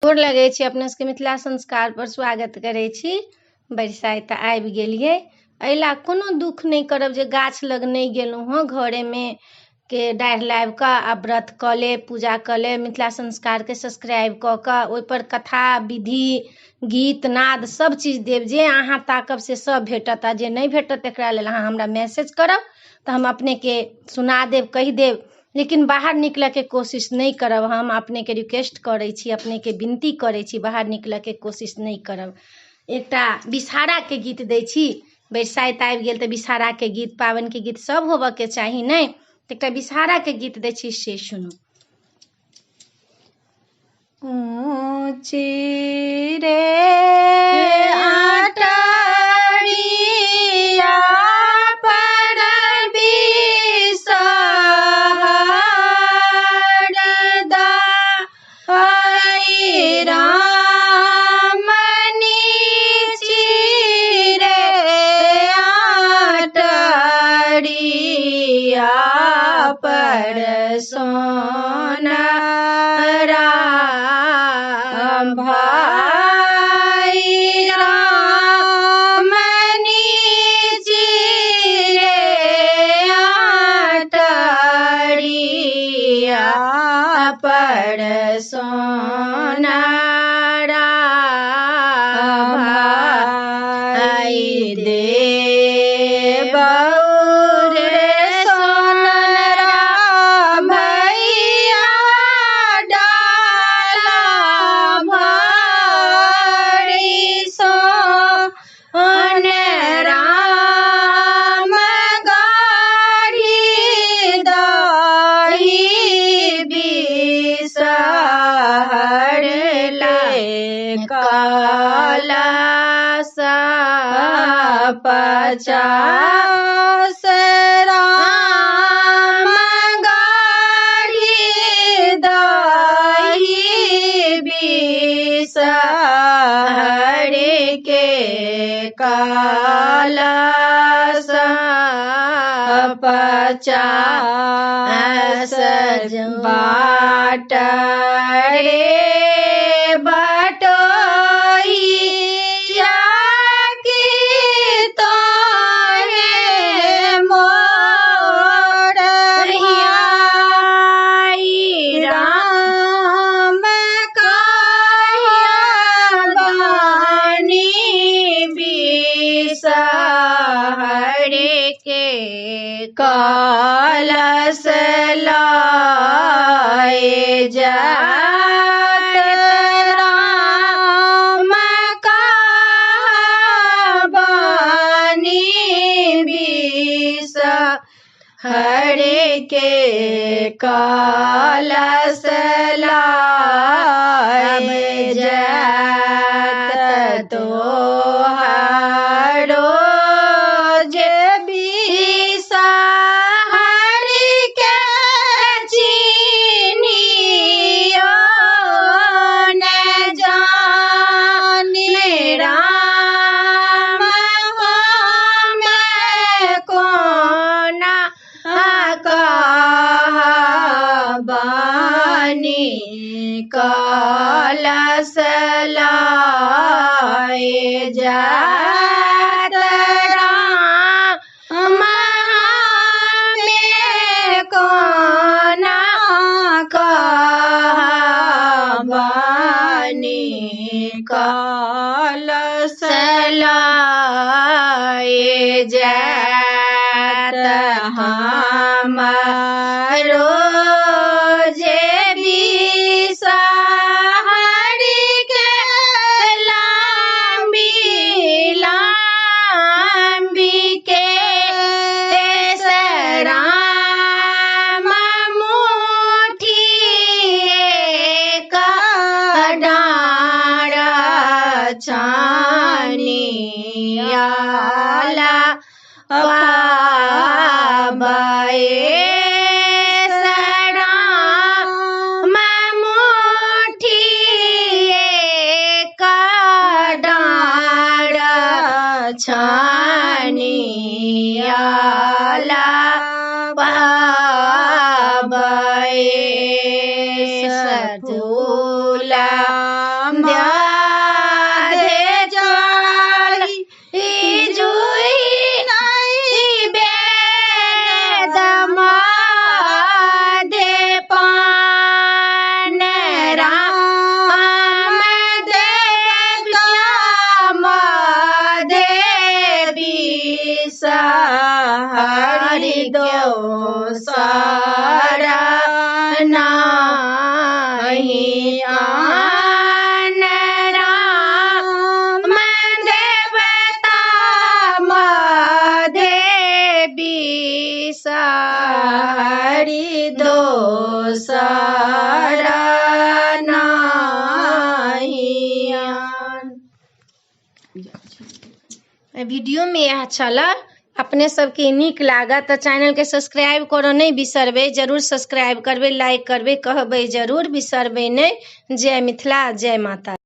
गोर लगै छी, अपना सबके मिथिला संस्कार पर स्वागत करै छी। बरसाइत आबि गेलियै, एहिला कोनो दुख नहीं करब जे गाछ लग नहीं गेलहुँ हँ। घरेमे के डाढ़ि लाबि कऽ आ व्रत कऽ ले, पूजा कऽ ले, मिथिला संस्कारके सब्सक्राइब कऽ कऽ ओहिपर कथा विधि गीत नाद सब चीज देब। जे अहाँ ताकब से सब भेटत, आ जे नहीं भेटत तकरा लेल अहाँ हमरा मैसेज करब तऽ हम अपनेके सुना देब, कहि देब। लेकिन बाहर निकलऽ के कोशिश नहीं करब। हम अपने के रिक्वेस्ट करै छी, अपने के विनती करै छी, बाहर निकलऽ के कोशिश नहीं करब। एकटा विषहारा के गीत दै छी। बरसाइत आबि गेल तऽ विषहारा के गीत, पाबनि के गीत सब होबऽ के चाही नहीं। एकटा विषहारा के गीत दै छी, से सुनू। ऊँची रे आटरिया पर विषहारा आई राम नीची रे आटरिया पर सोना भाई राम नीची रे आटरिया पर सोना भाई देव रे सोनरा भैया डाला भारी सोन राम गाड़ी दही बिसहर ले कलश 50 राम गाड़ी दही बिसहर के कलश 50 बाट रे बटोहिया की तोहे मोरहिया राम कहिया बानी बिसहर के कलश लाए जात राम कहिया बानी बिसहर के कलश लाए जात तोहारो जे बिसहर के चिन्हियो न जाने राम हमें कोना कहाबानी कलश लाए जात राम हमें कोना कहाबानी कलश लाए जात हमारो जे बिसहर के लांबी लांबी के राम मुठिए का डारा छानियाला वीडियो में यह छल। अपने सबके नीक लागत तऽ चैनल के सब्सक्राइब करऽ नहीं बिसरबै, जरूर सब्सक्राइब करबै, लाइक करबै, कहबै जरूर, बिसरबै नहीं। जय मिथिला, जय माता।